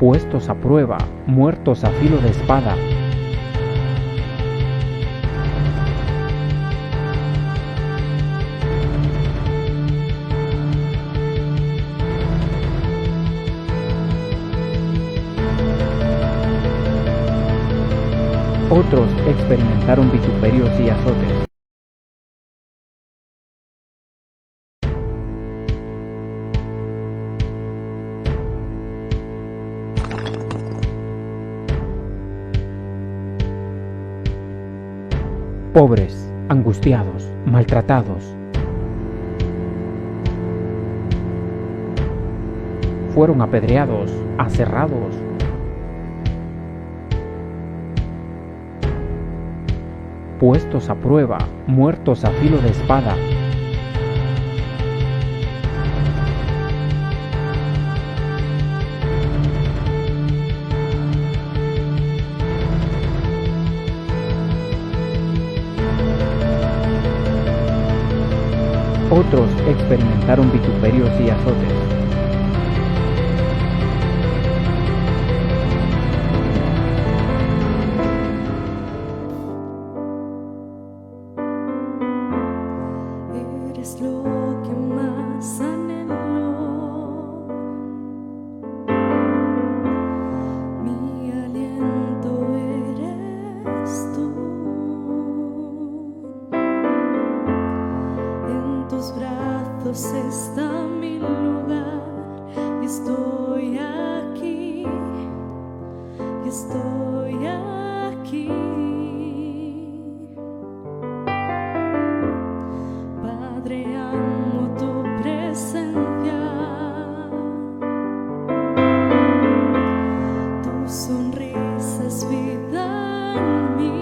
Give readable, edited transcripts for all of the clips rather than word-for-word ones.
puestos a prueba, muertos a filo de espada. Otros experimentaron vituperios y azotes. Pobres, angustiados, maltratados. Fueron apedreados, aserrados. Puestos a prueba, muertos a filo de espada. Otros experimentaron vituperios y azotes. Eres lo que más anhelo, mi aliento eres tú, en tus brazos está mi lugar, y estoy aquí, y estoy aquí. Padre, amo tu presencia, tu sonrisa es vida en mí.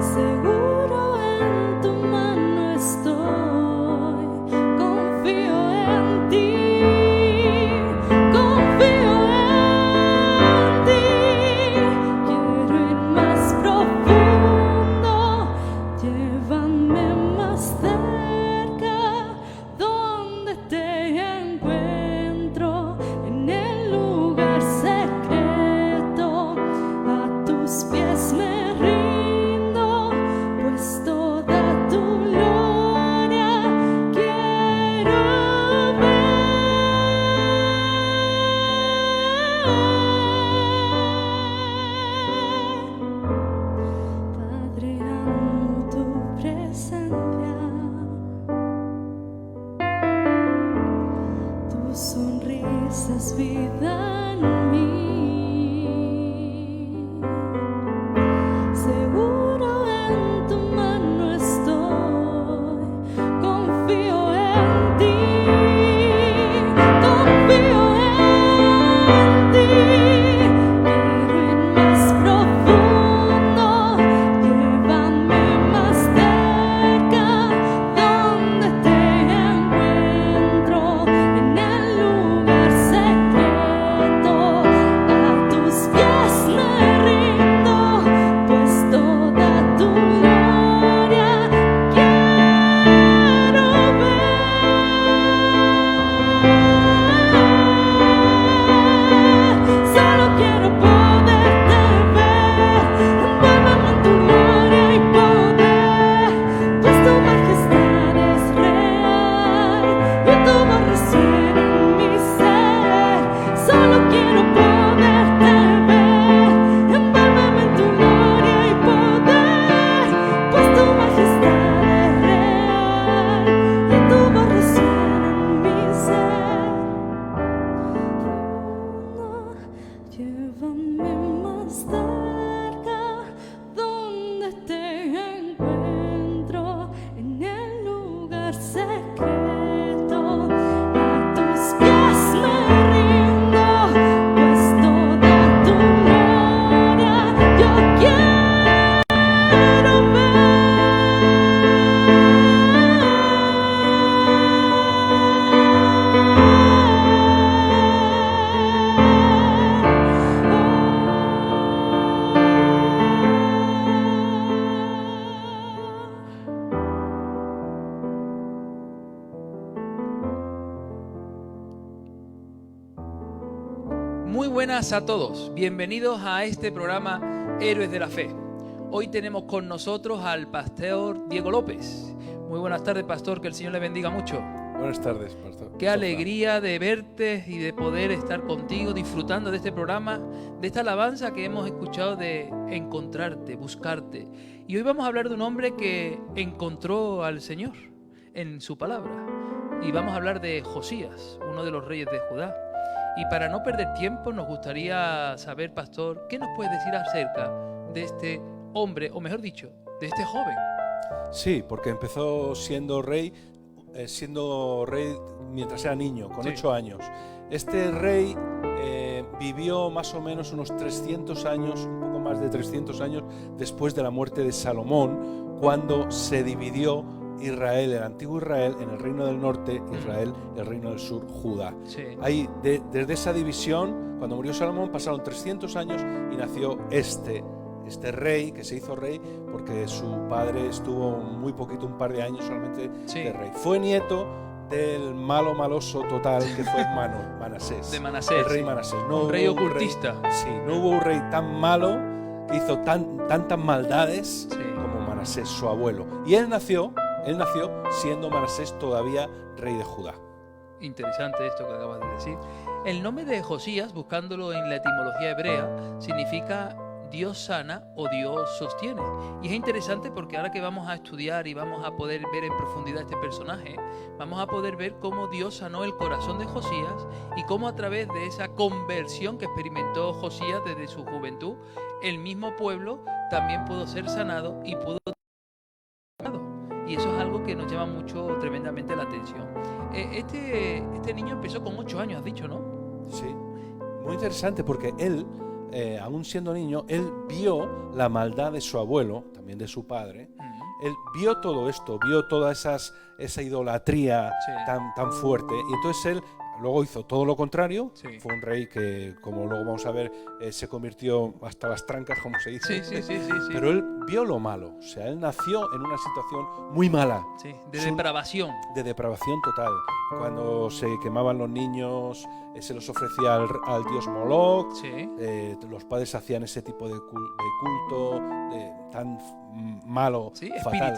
Seguro en tu mano estoy, confío en ti, confío en ti. Quiero ir más profundo, llévame más cerca, donde te encuentro, en el lugar secreto. A tus pies me rindo, pues toda tu gloria quiero ver. Padre, amo tu presencia, tu sonrisa es vida en mí. Seguro en tu mano estoy, confío en ti, confío en ti. Quiero ir más profundo, llévame más cerca, donde te encuentro, en el lugar secreto. A tus pies me rindo, pues toda tu gloria quiero ver. Solo quiero poderte ver, envuélveme en tu gloria y poder, pues tu majestad es real y tu voz resuena en mi ser. Solo quiero poderte ver, envuélveme en tu gloria y poder, pues tu majestad es real y tu voz resuena en mi ser. Llévame más cerca, donde te encuentro, en el lugar secreto. A tus pies me rindo, pues toda tu gloria yo quiero ver. Muy buenas a todos, bienvenidos a este programa Héroes de la Fe. Hoy tenemos con nosotros al pastor Diego López. Muy buenas tardes, pastor, que el Señor le bendiga mucho. Buenas tardes, pastor. Qué alegría de verte y de poder estar contigo disfrutando de este programa, de esta alabanza que hemos escuchado de encontrarte, buscarte. Y hoy vamos a hablar de un hombre que encontró al Señor en su palabra. Y vamos a hablar de Josías, uno de los reyes de Judá. Y para no perder tiempo nos gustaría saber, pastor, ¿qué nos puedes decir acerca de este hombre, o mejor dicho, de este joven? Sí, porque empezó siendo rey mientras era niño, con 8 años. Este rey vivió más o menos unos 300 años, un poco más de 300 años después de la muerte de Salomón, cuando se dividió Israel, el antiguo Israel, en el reino del norte, Israel, el reino del sur, Judá. Sí. Ahí, desde esa división, cuando murió Salomón, pasaron 300 años y nació este rey, que se hizo rey porque su padre estuvo muy poquito, un par de años solamente de rey. Fue nieto del maloso total que fue Manasés. De Manasés. El rey Manasés. Un rey ocultista. No hubo un rey tan malo que hizo tantas maldades como Manasés, su abuelo. Y él nació siendo Manasés todavía rey de Judá. Interesante esto que acabas de decir. El nombre de Josías, buscándolo en la etimología hebrea, significa Dios sana o Dios sostiene. Y es interesante porque ahora que vamos a estudiar y vamos a poder ver en profundidad este personaje, vamos a poder ver cómo Dios sanó el corazón de Josías y cómo a través de esa conversión que experimentó Josías desde su juventud, el mismo pueblo también pudo ser sanado y pudo ser sanado. Y eso es algo que nos llama mucho, tremendamente la atención. Este niño empezó con 8 años, has dicho, ¿no? Sí, muy interesante porque él, aún siendo niño, él vio la maldad de su abuelo, también de su padre. Él vio todo esto, vio toda esa idolatría tan fuerte. Y entonces él luego hizo todo lo contrario. Fue un rey que, como luego vamos a ver, se convirtió hasta las trancas, como se dice. Sí. Pero él vio lo malo. O sea, él nació en una situación muy mala. Sí, de depravación. De depravación total. Cuando se quemaban los niños, se los ofrecía al dios Moloch. Los padres hacían ese tipo de culto tan malo, fatal,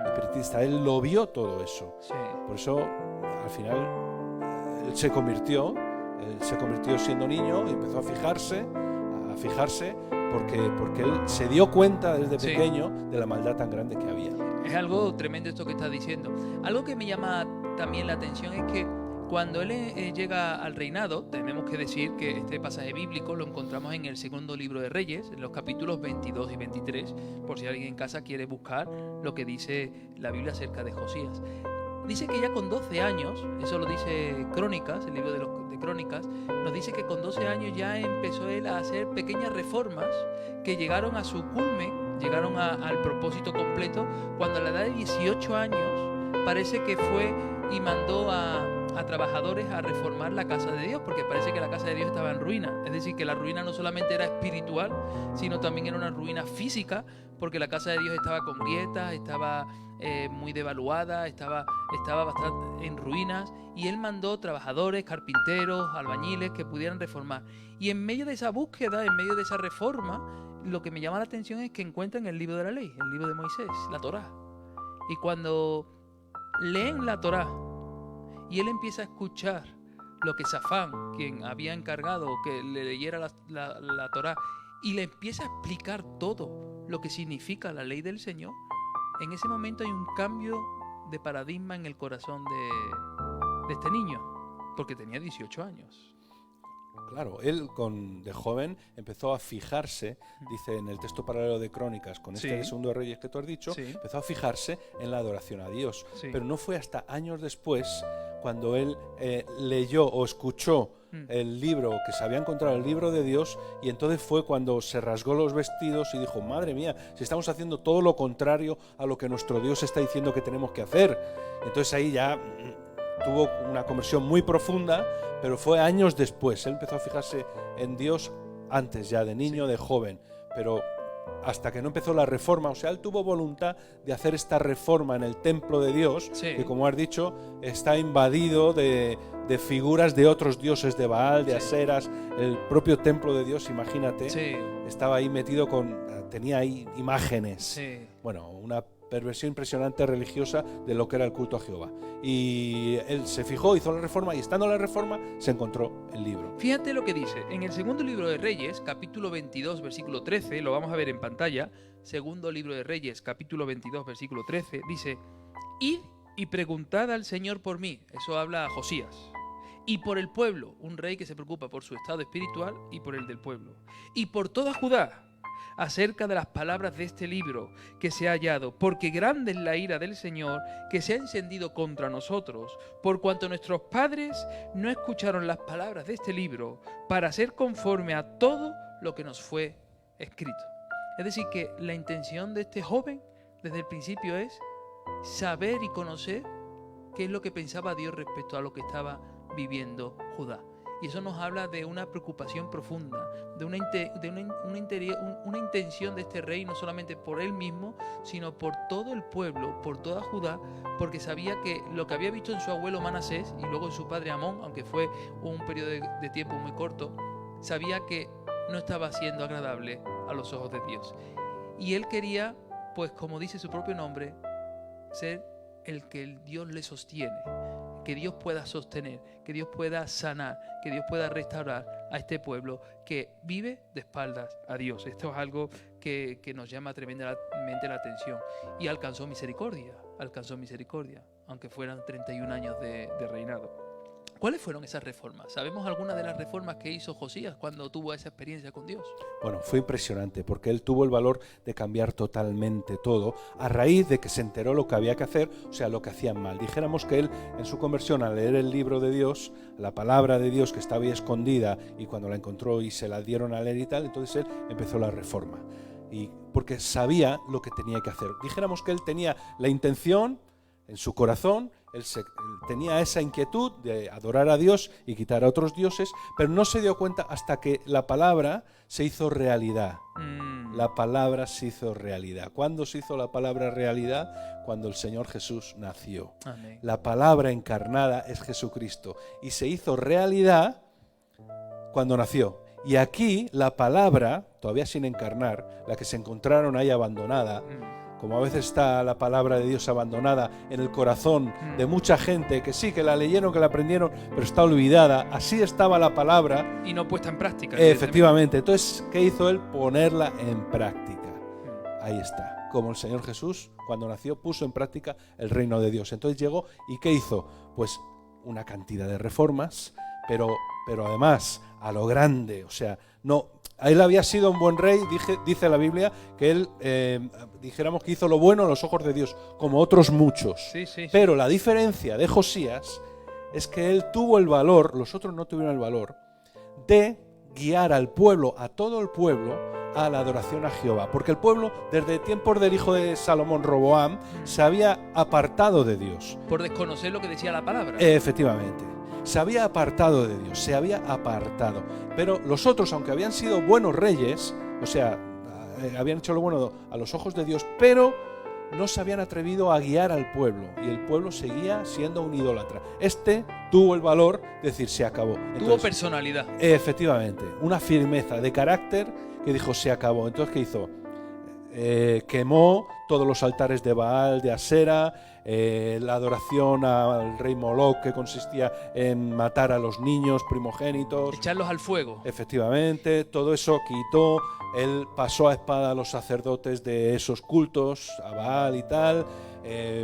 espiritista. Él lo vio todo eso. Por eso, al final, él se convirtió siendo niño y empezó a fijarse porque él se dio cuenta desde pequeño de la maldad tan grande que había. Es algo tremendo esto que estás diciendo. Algo que me llama también la atención es que cuando él llega al reinado, tenemos que decir que este pasaje bíblico lo encontramos en el segundo libro de Reyes, en los capítulos 22 y 23, por si alguien en casa quiere buscar lo que dice la Biblia acerca de Josías. Dice que ya con 12 años, eso lo dice Crónicas, el libro de Crónicas, nos dice que con 12 años ya empezó él a hacer pequeñas reformas que llegaron a su culmen, llegaron al propósito completo, cuando a la edad de 18 años parece que fue y mandó a trabajadores a reformar la casa de Dios, porque parece que la casa de Dios estaba en ruina. Es decir, que la ruina no solamente era espiritual, sino también era una ruina física, porque la casa de Dios estaba con grietas, estaba muy devaluada, estaba bastante en ruinas, y él mandó trabajadores, carpinteros, albañiles que pudieran reformar. Y en medio de esa búsqueda, en medio de esa reforma, lo que me llama la atención es que encuentran el libro de la ley, el libro de Moisés, la Torá. Y cuando leen la Torá y él empieza a escuchar lo que Safán, quien había encargado que le leyera la Torá, y le empieza a explicar todo lo que significa la ley del Señor, en ese momento hay un cambio de paradigma en el corazón de este niño, porque tenía 18 años. Claro, él de joven empezó a fijarse, dice en el texto paralelo de Crónicas, con este de Segundo de Reyes que tú has dicho, empezó a fijarse en la adoración a Dios. Pero no fue hasta años después, cuando él leyó o escuchó el libro, que se había encontrado el libro de Dios, y entonces fue cuando se rasgó los vestidos y dijo, madre mía, si estamos haciendo todo lo contrario a lo que nuestro Dios está diciendo que tenemos que hacer. Entonces ahí ya tuvo una conversión muy profunda, pero fue años después. Él empezó a fijarse en Dios antes ya, de niño, de joven, pero hasta que no empezó la reforma. O sea, él tuvo voluntad de hacer esta reforma en el templo de Dios, que como has dicho, está invadido de figuras de otros dioses, de Baal, de Aseras. El propio templo de Dios, imagínate, estaba ahí metido tenía ahí imágenes. Bueno, una perversión impresionante religiosa de lo que era el culto a Jehová. Y él se fijó, hizo la reforma, y estando en la reforma se encontró el libro. Fíjate lo que dice en el segundo libro de Reyes, capítulo 22, versículo 13, lo vamos a ver en pantalla. Segundo libro de Reyes, capítulo 22, versículo 13, dice: id y preguntad al Señor por mí. Eso habla a Josías. Y por el pueblo, un rey que se preocupa por su estado espiritual y por el del pueblo. Y por toda Judá, acerca de las palabras de este libro que se ha hallado, porque grande es la ira del Señor que se ha encendido contra nosotros, por cuanto nuestros padres no escucharon las palabras de este libro para ser conforme a todo lo que nos fue escrito. Es decir, que la intención de este joven desde el principio es saber y conocer qué es lo que pensaba Dios respecto a lo que estaba viviendo Judá. Y eso nos habla de una preocupación profunda, de una intención de este rey, no solamente por él mismo, sino por todo el pueblo, por toda Judá, porque sabía que lo que había visto en su abuelo Manasés y luego en su padre Amón, aunque fue un periodo de tiempo muy corto, sabía que no estaba siendo agradable a los ojos de Dios. Y él quería, pues como dice su propio nombre, ser el que el Dios le sostiene. Que Dios pueda sostener, que Dios pueda sanar, que Dios pueda restaurar a este pueblo que vive de espaldas a Dios. Esto es algo que nos llama tremendamente la atención. Y alcanzó misericordia, aunque fueran 31 años de reinado. ¿Cuáles fueron esas reformas? ¿Sabemos alguna de las reformas que hizo Josías cuando tuvo esa experiencia con Dios? Bueno, fue impresionante porque él tuvo el valor de cambiar totalmente todo a raíz de que se enteró lo que había que hacer, o sea, lo que hacían mal. Dijéramos que él en su conversión al leer el libro de Dios, la palabra de Dios que estaba ahí escondida, y cuando la encontró y se la dieron a leer y tal, entonces él empezó la reforma. Y porque sabía lo que tenía que hacer. Dijéramos que él tenía la intención en su corazón, él tenía esa inquietud de adorar a Dios y quitar a otros dioses, pero no se dio cuenta hasta que la palabra se hizo realidad. La palabra se hizo realidad. ¿Cuándo se hizo la palabra realidad? Cuando el Señor Jesús nació. Amén. La palabra encarnada es Jesucristo y se hizo realidad cuando nació. Y aquí la palabra, todavía sin encarnar, la que se encontraron ahí abandonada, como a veces está la palabra de Dios abandonada en el corazón de mucha gente que sí, que la leyeron, que la aprendieron, pero está olvidada. Así estaba la palabra. Y no puesta en práctica. Efectivamente. Entonces, ¿qué hizo él? Ponerla en práctica. Ahí está. Como el Señor Jesús, cuando nació, puso en práctica el reino de Dios. Entonces llegó y ¿qué hizo? Pues una cantidad de reformas, pero además a lo grande. O sea, no... Él había sido un buen rey, dice la Biblia, que él, dijéramos que hizo lo bueno a los ojos de Dios, como otros muchos. Sí. Pero la diferencia de Josías es que él tuvo el valor, los otros no tuvieron el valor, de guiar al pueblo, a todo el pueblo, a la adoración a Jehová. Porque el pueblo, desde tiempos del hijo de Salomón, Roboam, se había apartado de Dios. Por desconocer lo que decía la palabra. Efectivamente. Se había apartado de Dios, se había apartado. Pero los otros, aunque habían sido buenos reyes, o sea, habían hecho lo bueno a los ojos de Dios, pero no se habían atrevido a guiar al pueblo, y el pueblo seguía siendo un idólatra. Este tuvo el valor de decir, se acabó. Entonces, tuvo personalidad. Efectivamente, una firmeza de carácter que dijo, se acabó. Entonces, ¿qué hizo? Quemó todos los altares de Baal, de Asera, la adoración al rey Moloch, que consistía en matar a los niños primogénitos, echarlos al fuego. Efectivamente, todo eso quitó. Él pasó a espada a los sacerdotes de esos cultos, a Baal y tal.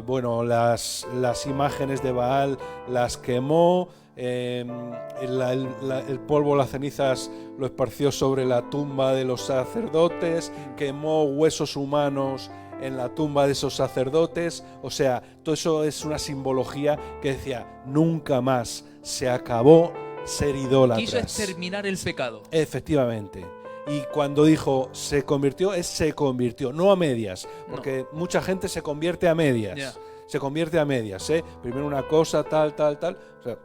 Bueno, las imágenes de Baal las quemó. El polvo, las cenizas, lo esparció sobre la tumba de los sacerdotes, quemó huesos humanos en la tumba de esos sacerdotes. O sea, todo eso es una simbología que decía, nunca más, se acabó ser idólatras. Quiso exterminar el pecado. Efectivamente. Y cuando dijo se convirtió, no a medias, porque mucha gente se convierte a medias. Se convierte a medias, Primero una cosa, tal. O sea,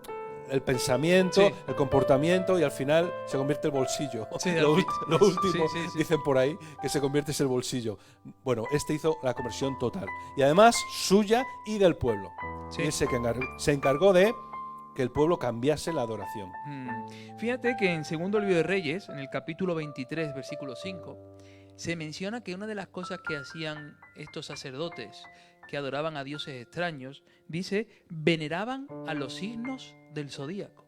el pensamiento, el comportamiento, y al final se convierte el bolsillo. Sí, lo último, sí. dicen por ahí, que se convierte en el bolsillo. Bueno, este hizo la conversión total. Y además suya y del pueblo. Sí. Y él se encargó de que el pueblo cambiase la adoración. Fíjate que en segundo libro de Reyes, en el capítulo 23, versículo 5, se menciona que una de las cosas que hacían estos sacerdotes que adoraban a dioses extraños, dice, veneraban a los signos del zodíaco.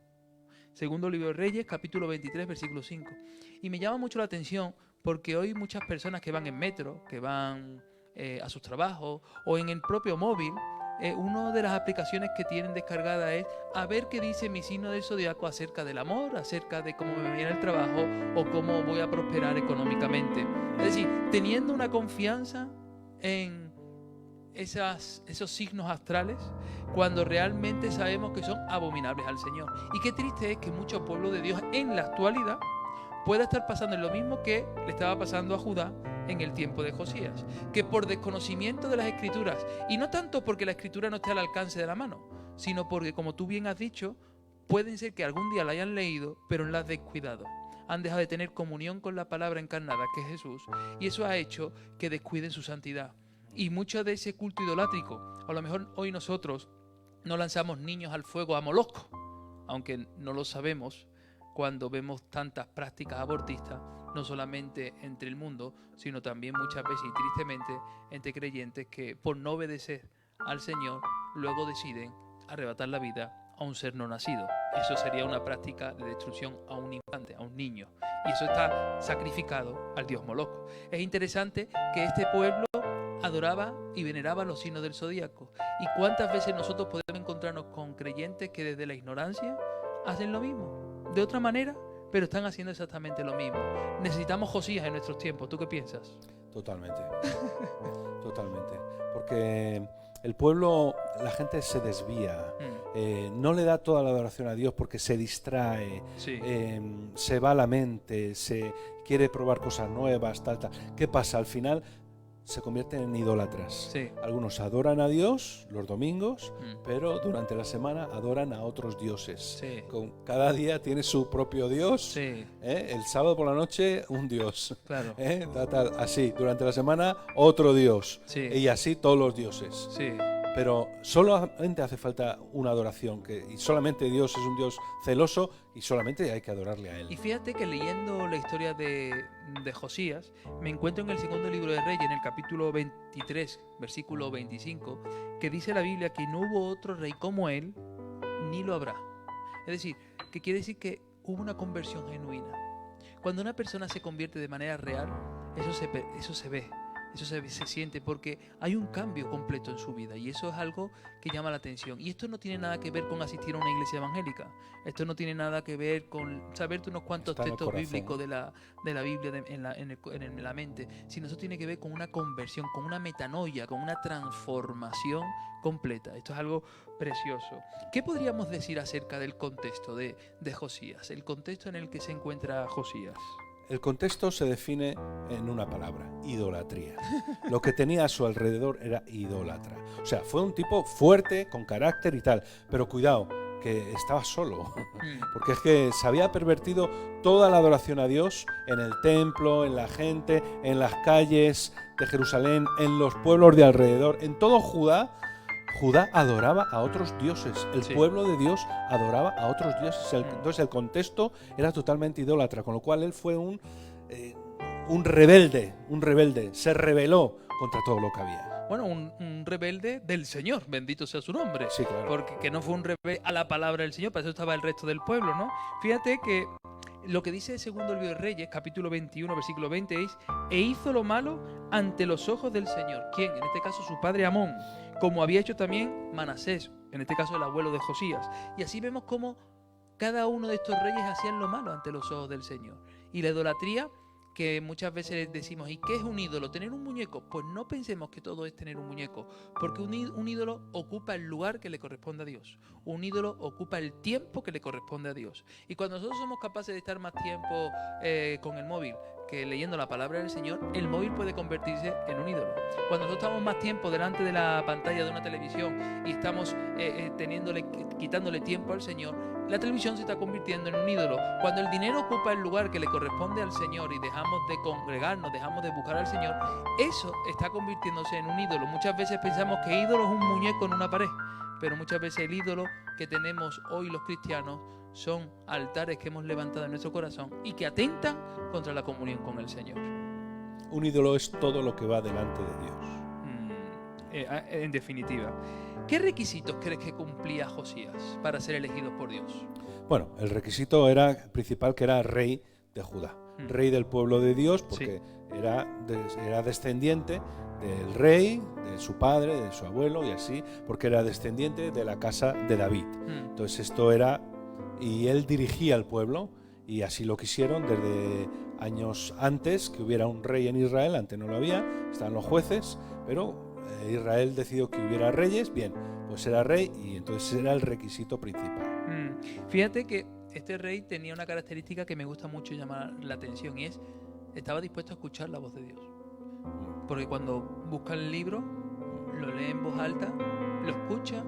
Segundo libro de Reyes, capítulo 23, versículo 5. Y me llama mucho la atención porque hoy muchas personas que van en metro, que van a sus trabajos o en el propio móvil, una de las aplicaciones que tienen descargada es a ver qué dice mi signo del zodiaco acerca del amor, acerca de cómo me viene el trabajo o cómo voy a prosperar económicamente. Es decir, teniendo una confianza en esos signos astrales cuando realmente sabemos que son abominables al Señor. Y qué triste es que mucho pueblo de Dios en la actualidad pueda estar pasando lo mismo que le estaba pasando a Judá en el tiempo de Josías, que por desconocimiento de las Escrituras, y no tanto porque la Escritura no esté al alcance de la mano, sino porque, como tú bien has dicho, pueden ser que algún día la hayan leído, pero la han descuidado. Han dejado de tener comunión con la palabra encarnada, que es Jesús, y eso ha hecho que descuiden su santidad. Y mucho de ese culto idolátrico, a lo mejor hoy nosotros no lanzamos niños al fuego a Moloco, aunque no lo sabemos cuando vemos tantas prácticas abortistas, no solamente entre el mundo, sino también muchas veces y tristemente entre creyentes que por no obedecer al Señor luego deciden arrebatar la vida a un ser no nacido. Eso sería una práctica de destrucción a un infante, a un niño, y eso está sacrificado al dios Moloco. Es interesante que este pueblo adoraba y veneraba los signos del zodíaco. ¿Y cuántas veces nosotros podemos encontrarnos con creyentes que desde la ignorancia hacen lo mismo? De otra manera, pero están haciendo exactamente lo mismo. Necesitamos Josías en nuestros tiempos. ¿Tú qué piensas? Totalmente. Totalmente. Porque el pueblo, la gente se desvía, no le da toda la adoración a Dios porque se distrae, se va la mente, se quiere probar cosas nuevas, tal. ¿Qué pasa? Al final se convierten en idólatras. Sí. Algunos adoran a Dios los domingos, pero durante la semana adoran a otros dioses. Sí. Cada día tiene su propio dios. Sí. El sábado por la noche un dios. Claro. Así, durante la semana otro dios. Sí. Y así todos los dioses. Sí. Pero solamente hace falta una adoración, y solamente Dios es un Dios celoso y solamente hay que adorarle a Él. Y fíjate que leyendo la historia de Josías, me encuentro en el segundo libro de Reyes, en el capítulo 23, versículo 25, que dice la Biblia que no hubo otro rey como él, ni lo habrá. Es decir, que quiere decir que hubo una conversión genuina. Cuando una persona se convierte de manera real, eso se ve. Eso se siente porque hay un cambio completo en su vida y eso es algo que llama la atención. Y esto no tiene nada que ver con asistir a una iglesia evangélica. Esto no tiene nada que ver con saberte unos cuantos textos bíblicos de la Biblia en la mente, sino eso tiene que ver con una conversión, con una metanoia, con una transformación completa. Esto es algo precioso. ¿Qué podríamos decir acerca del contexto de Josías? El contexto en el que se encuentra Josías. El contexto se define en una palabra: idolatría. Lo que tenía a su alrededor era idólatra. O sea, fue un tipo fuerte, con carácter y tal, pero cuidado, que estaba solo, porque es que se había pervertido toda la adoración a Dios en el templo, en la gente, en las calles de Jerusalén, en los pueblos de alrededor, en todo Judá. Judá adoraba a otros dioses, el pueblo de Dios adoraba a otros dioses, entonces el contexto era totalmente idólatra, con lo cual él fue un rebelde, se rebeló contra todo lo que había. Bueno, un rebelde del Señor, bendito sea su nombre, sí, claro. Porque que no fue un rebelde a la palabra del Señor, para eso estaba el resto del pueblo, ¿no? Fíjate que lo que dice el segundo libro de Reyes, capítulo 21, versículo 20 es: e hizo lo malo ante los ojos del Señor. ¿Quién? En este caso su padre Amón, como había hecho también Manasés, en este caso el abuelo de Josías. Y así vemos cómo cada uno de estos reyes hacían lo malo ante los ojos del Señor. Y la idolatría que muchas veces decimos, ¿y qué es un ídolo? ¿Tener un muñeco? Pues no pensemos que todo es tener un muñeco, porque un ídolo ocupa el lugar que le corresponde a Dios. Un ídolo ocupa el tiempo que le corresponde a Dios. Y cuando nosotros somos capaces de estar más tiempo con el móvil que leyendo la palabra del Señor, el móvil puede convertirse en un ídolo. Cuando nosotros estamos más tiempo delante de la pantalla de una televisión y estamos quitándole tiempo al Señor, la televisión se está convirtiendo en un ídolo. Cuando el dinero ocupa el lugar que le corresponde al Señor y dejamos de congregarnos, dejamos de buscar al Señor, eso está convirtiéndose en un ídolo. Muchas veces pensamos que ídolo es un muñeco en una pared, pero muchas veces el ídolo que tenemos hoy los cristianos son altares que hemos levantado en nuestro corazón y que atentan contra la comunión con el Señor. Un ídolo es todo lo que va delante de Dios. En definitiva, ¿qué requisitos crees que cumplía Josías para ser elegido por Dios? Bueno, el requisito principal que era rey de Judá, rey del pueblo de Dios, porque era descendiente del rey, de su padre, de su abuelo y así, porque era descendiente de la casa de David. Entonces esto era, y él dirigía al pueblo, y así lo quisieron desde años antes que hubiera un rey en Israel. Antes no lo había, estaban los jueces, pero Israel decidió que hubiera reyes. Bien, pues era rey, y entonces era el requisito principal. Fíjate que este rey tenía una característica que me gusta mucho llamar la atención, y es estaba dispuesto a escuchar la voz de Dios. Porque cuando busca el libro, lo lee en voz alta, lo escucha,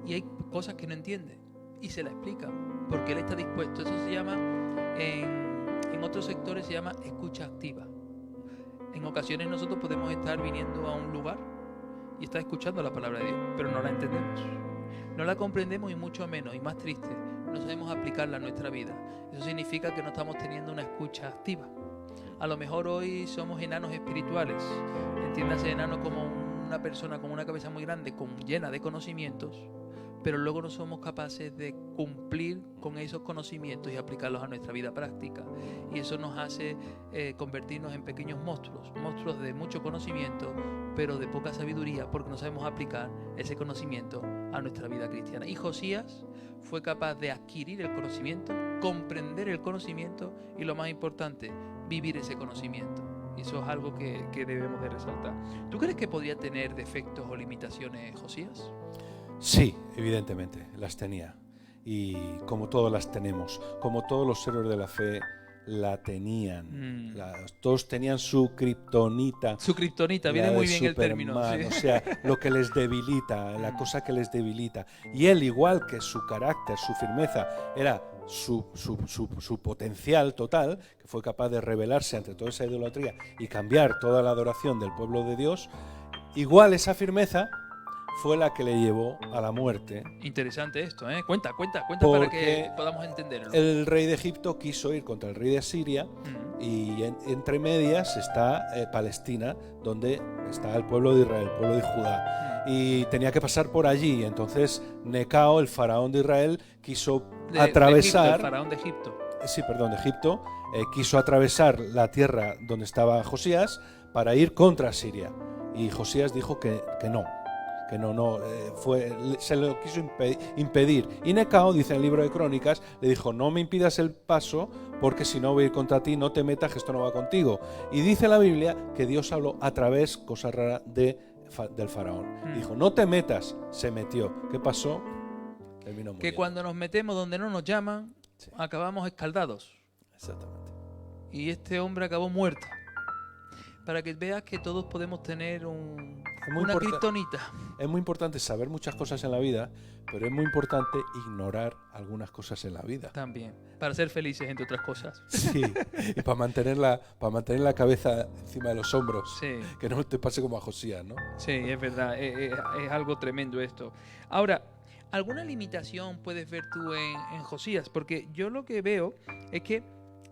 y hay cosas que no entiende y se la explica, porque él está dispuesto. Eso se llama, en otros sectores se llama escucha activa. En ocasiones nosotros podemos estar viniendo a un lugar y estar escuchando la palabra de Dios, pero no la entendemos, no la comprendemos, y mucho menos, y más triste, no sabemos aplicarla a nuestra vida. Eso significa que no estamos teniendo una escucha activa. A lo mejor hoy somos enanos espirituales, entiéndase enano como una persona con una cabeza muy grande, llena de conocimientos, pero luego no somos capaces de cumplir con esos conocimientos y aplicarlos a nuestra vida práctica. Y eso nos hace convertirnos en pequeños monstruos de mucho conocimiento, pero de poca sabiduría, porque no sabemos aplicar ese conocimiento a nuestra vida cristiana. Y Josías fue capaz de adquirir el conocimiento, comprender el conocimiento y, lo más importante, vivir ese conocimiento. Y eso es algo que debemos de resaltar. ¿Tú crees que podría tener defectos o limitaciones Josías? Sí, evidentemente, las tenía. Y como todas las tenemos, como todos los héroes de la fe la tenían. Todos tenían su kriptonita. Su kriptonita, viene muy bien Superman, el término. Sí. O sea, lo que les debilita, la cosa que les debilita. Y él, igual que su carácter, su firmeza, era su potencial total, que fue capaz de rebelarse ante toda esa idolatría y cambiar toda la adoración del pueblo de Dios, igual esa firmeza fue la que le llevó a la muerte. Interesante esto, ¿eh? Cuenta para que podamos entenderlo. El rey de Egipto quiso ir contra el rey de Asiria, y entre medias está Palestina, donde está el pueblo de Israel, el pueblo de Judá. Y tenía que pasar por allí. Entonces Necao, el faraón de Israel, quiso atravesar... el faraón de Egipto. Sí, perdón, de Egipto. Quiso atravesar la tierra donde estaba Josías para ir contra Asiria. Y Josías dijo que no. Se lo quiso impedir. Y Necao, dice en el libro de Crónicas, le dijo: no me impidas el paso, porque si no voy a ir contra ti, no te metas, que esto no va contigo. Y dice la Biblia que Dios habló a través, cosa rara, del faraón. Dijo: no te metas. Se metió. ¿Qué pasó? Terminó muriendo. Que cuando nos metemos donde no nos llaman, acabamos escaldados. Exactamente. Y este hombre acabó muerto. Para que veas que todos podemos tener una kriptonita. Es muy importante saber muchas cosas en la vida, pero es muy importante ignorar algunas cosas en la vida. También, para ser felices, entre otras cosas. Sí, y para mantener la cabeza encima de los hombros. Sí. Que no te pase como a Josías, ¿no? Sí, es verdad, es algo tremendo esto. Ahora, ¿alguna limitación puedes ver tú en Josías? Porque yo lo que veo es que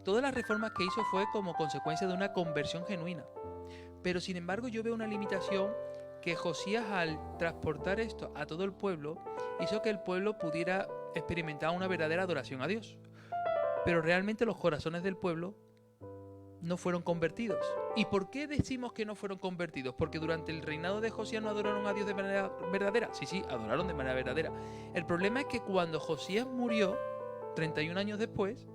todas las reformas que hizo fue como consecuencia de una conversión genuina. Pero sin embargo yo veo una limitación, que Josías, al transportar esto a todo el pueblo, hizo que el pueblo pudiera experimentar una verdadera adoración a Dios. Pero realmente los corazones del pueblo no fueron convertidos. ¿Y por qué decimos que no fueron convertidos? Porque durante el reinado de Josías no adoraron a Dios de manera verdadera. Sí, adoraron de manera verdadera. El problema es que cuando Josías murió, 31 años después,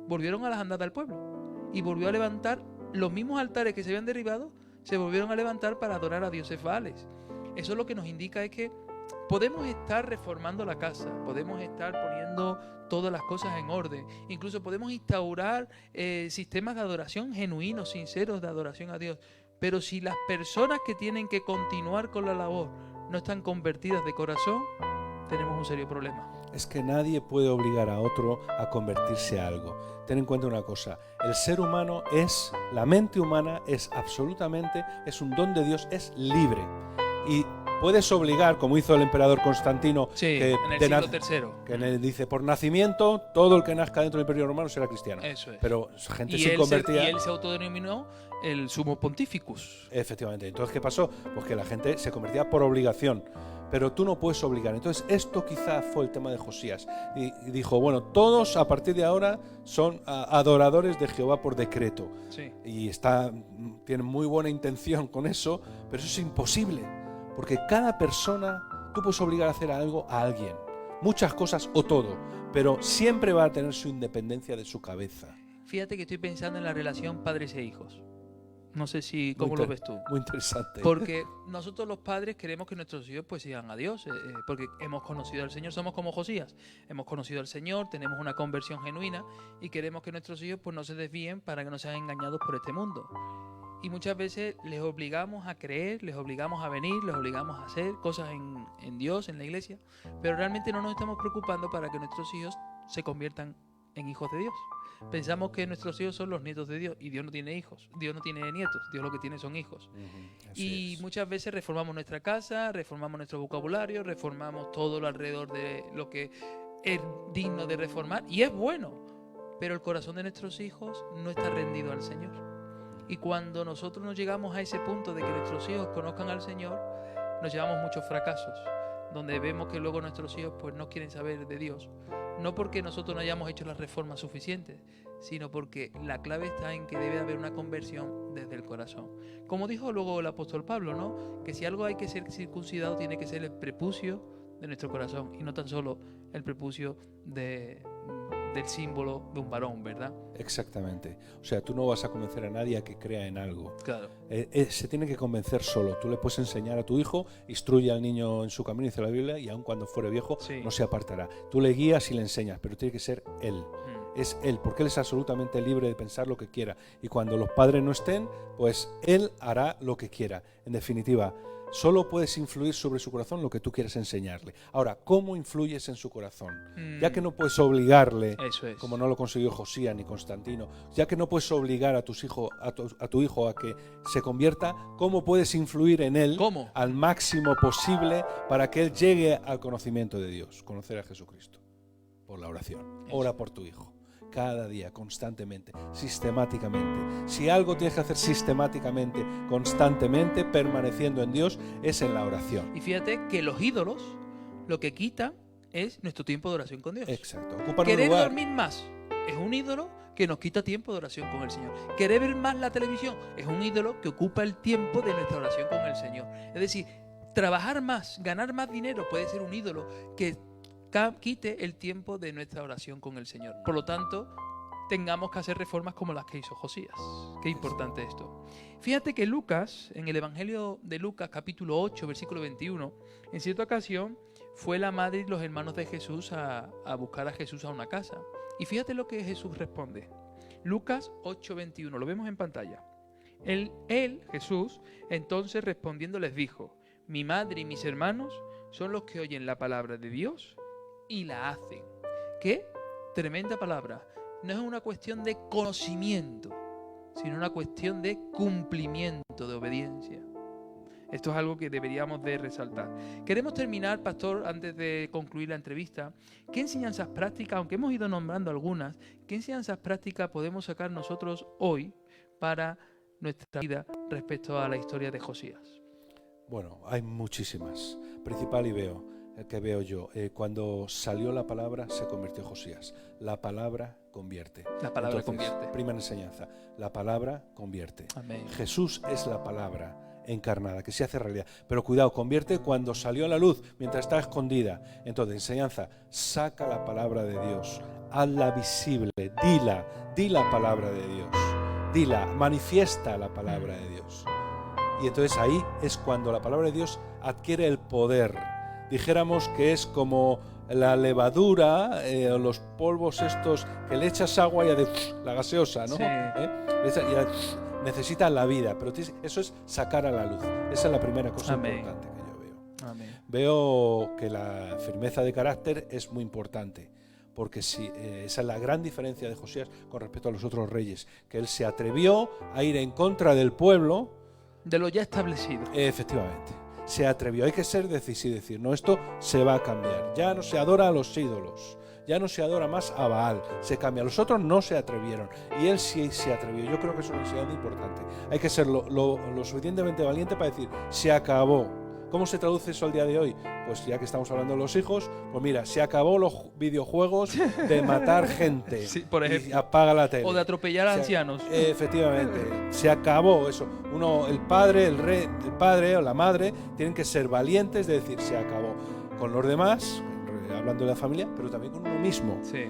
volvieron a las andadas del pueblo y volvió a levantar los mismos altares que se habían derribado se volvieron a levantar para adorar a dioses baales. Eso lo que nos indica es que podemos estar reformando la casa, podemos estar poniendo todas las cosas en orden, incluso podemos instaurar sistemas de adoración genuinos, sinceros de adoración a Dios, pero si las personas que tienen que continuar con la labor no están convertidas de corazón, tenemos un serio problema. Es que nadie puede obligar a otro a convertirse a algo. Ten en cuenta una cosa, el ser humano la mente humana es absolutamente, es un don de Dios, es libre. Y puedes obligar, como hizo el emperador Constantino, en el siglo III, que dice, por nacimiento, todo el que nazca dentro del Imperio Romano será cristiano. Eso es. Pero gente se convertía. Y él se autodenominó el Sumo Pontificus. Efectivamente. Entonces, ¿qué pasó? Pues que la gente se convertía por obligación. Pero tú no puedes obligar. Entonces, esto quizá fue el tema de Josías. Y dijo, bueno, todos a partir de ahora son adoradores de Jehová por decreto. Sí. Y tienen muy buena intención con eso, pero eso es imposible. Porque cada persona, tú puedes obligar a hacer algo a alguien. Muchas cosas o todo. Pero siempre va a tener su independencia de su cabeza. Fíjate que estoy pensando en la relación padres e hijos. No sé cómo lo ves tú. Muy interesante. Porque nosotros los padres queremos que nuestros hijos pues sigan a Dios, porque hemos conocido al Señor, somos como Josías, hemos conocido al Señor, tenemos una conversión genuina y queremos que nuestros hijos pues no se desvíen para que no sean engañados por este mundo. Y muchas veces les obligamos a creer, les obligamos a venir, les obligamos a hacer cosas en Dios, en la iglesia, pero realmente no nos estamos preocupando para que nuestros hijos se conviertan en hijos de Dios. Pensamos que nuestros hijos son los nietos de Dios y Dios no tiene hijos, Dios no tiene nietos, Dios lo que tiene son hijos. Y muchas veces reformamos nuestra casa, reformamos nuestro vocabulario, reformamos todo lo alrededor de lo que es digno de reformar y es bueno, pero el corazón de nuestros hijos no está rendido al Señor. Y cuando nosotros nos llegamos a ese punto de que nuestros hijos conozcan al Señor, nos llevamos muchos fracasos, donde vemos que luego nuestros hijos pues no quieren saber de Dios. No porque nosotros no hayamos hecho las reformas suficientes, sino porque la clave está en que debe haber una conversión desde el corazón. Como dijo luego el apóstol Pablo, ¿no? Que si algo hay que ser circuncidado, tiene que ser el prepucio de nuestro corazón y no tan solo el prepucio del símbolo de un varón, ¿verdad? Exactamente. O sea, tú no vas a convencer a nadie a que crea en algo. Claro. Se tiene que convencer solo. Tú le puedes enseñar a tu hijo, instruye al niño en su camino, dice la Biblia, y aun cuando fuere viejo, no se apartará. Tú le guías y le enseñas, pero tiene que ser él. Es él, porque él es absolutamente libre de pensar lo que quiera. Y cuando los padres no estén, pues él hará lo que quiera. En definitiva, solo puedes influir sobre su corazón lo que tú quieres enseñarle. Ahora, ¿cómo influyes en su corazón? Ya que no puedes obligarle, como no lo consiguió Josías ni Constantino, ya que no puedes obligar a tu hijo a que se convierta, ¿cómo puedes influir en él al máximo posible para que él llegue al conocimiento de Dios, conocer a Jesucristo? Por la oración. Ora por tu hijo. Cada día, constantemente, sistemáticamente. Si algo tienes que hacer sistemáticamente, constantemente, permaneciendo en Dios, es en la oración. Y fíjate que los ídolos lo que quitan es nuestro tiempo de oración con Dios. Exacto. Querer dormir más es un ídolo que nos quita tiempo de oración con el Señor. Querer ver más la televisión es un ídolo que ocupa el tiempo de nuestra oración con el Señor. Es decir, trabajar más, ganar más dinero puede ser un ídolo que quite el tiempo de nuestra oración con el Señor. Por lo tanto, tengamos que hacer reformas como las que hizo Josías. Qué importante esto. Fíjate que Lucas, en el Evangelio de Lucas, capítulo 8, versículo 21, en cierta ocasión fue la madre y los hermanos de Jesús a buscar a Jesús a una casa. Y fíjate lo que Jesús responde. Lucas 8, 21, lo vemos en pantalla. Él, Jesús, entonces respondiendo les dijo: mi madre y mis hermanos son los que oyen la palabra de Dios y la hacen. ¡Qué tremenda palabra! No es una cuestión de conocimiento, sino una cuestión de cumplimiento, de obediencia. Esto es algo que deberíamos de resaltar. Queremos terminar, pastor, antes de concluir la entrevista. ¿Qué enseñanzas prácticas, aunque hemos ido nombrando algunas, qué enseñanzas prácticas podemos sacar nosotros hoy para nuestra vida respecto a la historia de Josías? Bueno, hay muchísimas. Principal el que veo yo, cuando salió la palabra se convirtió Josías. La palabra convierte. La palabra Entonces, convierte. Primera enseñanza, la palabra convierte. Amén. Jesús es la palabra encarnada, que se hace realidad. Pero cuidado, convierte cuando salió a la luz, mientras está escondida. Entonces, enseñanza, saca la palabra de Dios, hazla visible, di la palabra de Dios. dila, manifiesta la palabra de Dios. Y entonces ahí es cuando la palabra de Dios adquiere el poder. Dijéramos que es como la levadura o los polvos estos que le echas agua y la gaseosa, ¿no? Sí. Necesita la vida, pero eso es sacar a la luz. Esa es la primera cosa Amén. importante que yo veo. Amén. Veo que la firmeza de carácter es muy importante, porque esa es la gran diferencia de Josías con respecto a los otros reyes, que él se atrevió a ir en contra del pueblo. De lo ya establecido. Efectivamente, se atrevió. Hay que ser decisivo y decir, no, esto se va a cambiar. Ya no se adora a los ídolos, ya no se adora más a Baal, se cambia. Los otros no se atrevieron y él sí se atrevió. Yo creo que es una enseñanza importante. Hay que ser lo suficientemente valiente para decir, se acabó. ¿Cómo se traduce eso al día de hoy? Pues ya que estamos hablando de los hijos, pues mira, se acabó los videojuegos de matar gente. Sí, por ejemplo. Y apaga la tele. O de atropellar a ancianos. Efectivamente, se acabó eso. El padre o la madre tienen que ser valientes de decir, se acabó. Con los demás, hablando de la familia, pero también con uno mismo. Sí.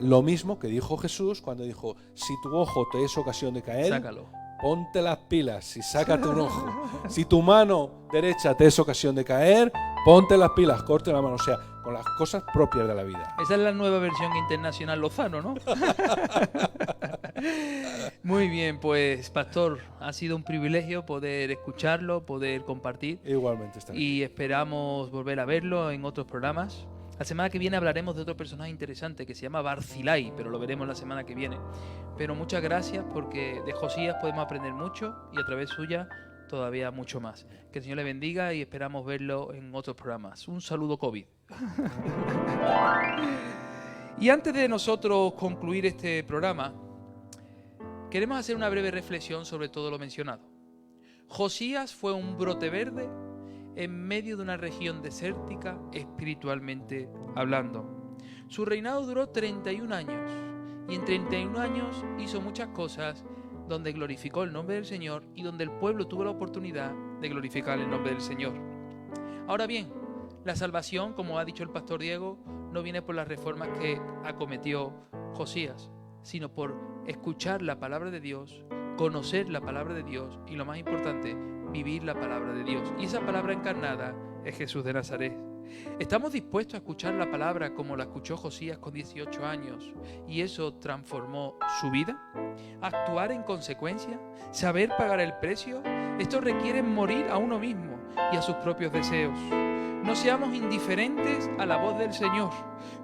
Lo mismo que dijo Jesús cuando dijo, si tu ojo te es ocasión de caer, Sácalo. Ponte las pilas y sácate un ojo. Si tu mano derecha te es ocasión de caer, ponte las pilas, corte la mano. O sea, con las cosas propias de la vida. Esa es la nueva versión internacional Lozano, ¿no? Muy bien, pues, pastor, ha sido un privilegio poder escucharlo, poder compartir. Igualmente está bien. Y esperamos volver a verlo en otros programas. La semana que viene hablaremos de otro personaje interesante que se llama Barzilai, pero lo veremos la semana que viene. Pero muchas gracias, porque de Josías podemos aprender mucho y a través suya todavía mucho más. Que el Señor le bendiga y esperamos verlo en otros programas. Un saludo COVID. Y antes de nosotros concluir este programa, queremos hacer una breve reflexión sobre todo lo mencionado. Josías fue un brote verde en medio de una región desértica espiritualmente hablando. Su reinado duró 31 años y en 31 años hizo muchas cosas donde glorificó el nombre del Señor y donde el pueblo tuvo la oportunidad de glorificar el nombre del Señor. Ahora bien, la salvación, como ha dicho el pastor Diego, no viene por las reformas que acometió Josías, sino por escuchar la palabra de Dios, conocer la palabra de Dios y, lo más importante, vivir la palabra de Dios. Y esa palabra encarnada es Jesús de Nazaret. ¿Estamos dispuestos a escuchar la palabra como la escuchó Josías con 18 años y eso transformó su vida? ¿Actuar en consecuencia? ¿Saber pagar el precio? Esto requiere morir a uno mismo y a sus propios deseos. No seamos indiferentes a la voz del Señor.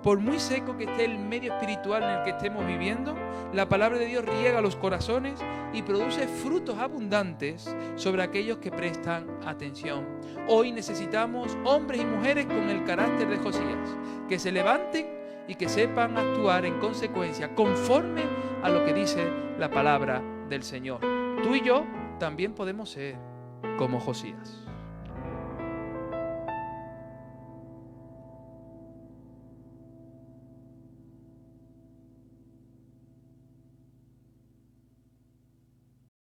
Por muy seco que esté el medio espiritual en el que estemos viviendo, la palabra de Dios riega los corazones y produce frutos abundantes sobre aquellos que prestan atención. Hoy necesitamos hombres y mujeres con el carácter de Josías, que se levanten y que sepan actuar en consecuencia, conforme a lo que dice la palabra del Señor. Tú y yo también podemos ser como Josías.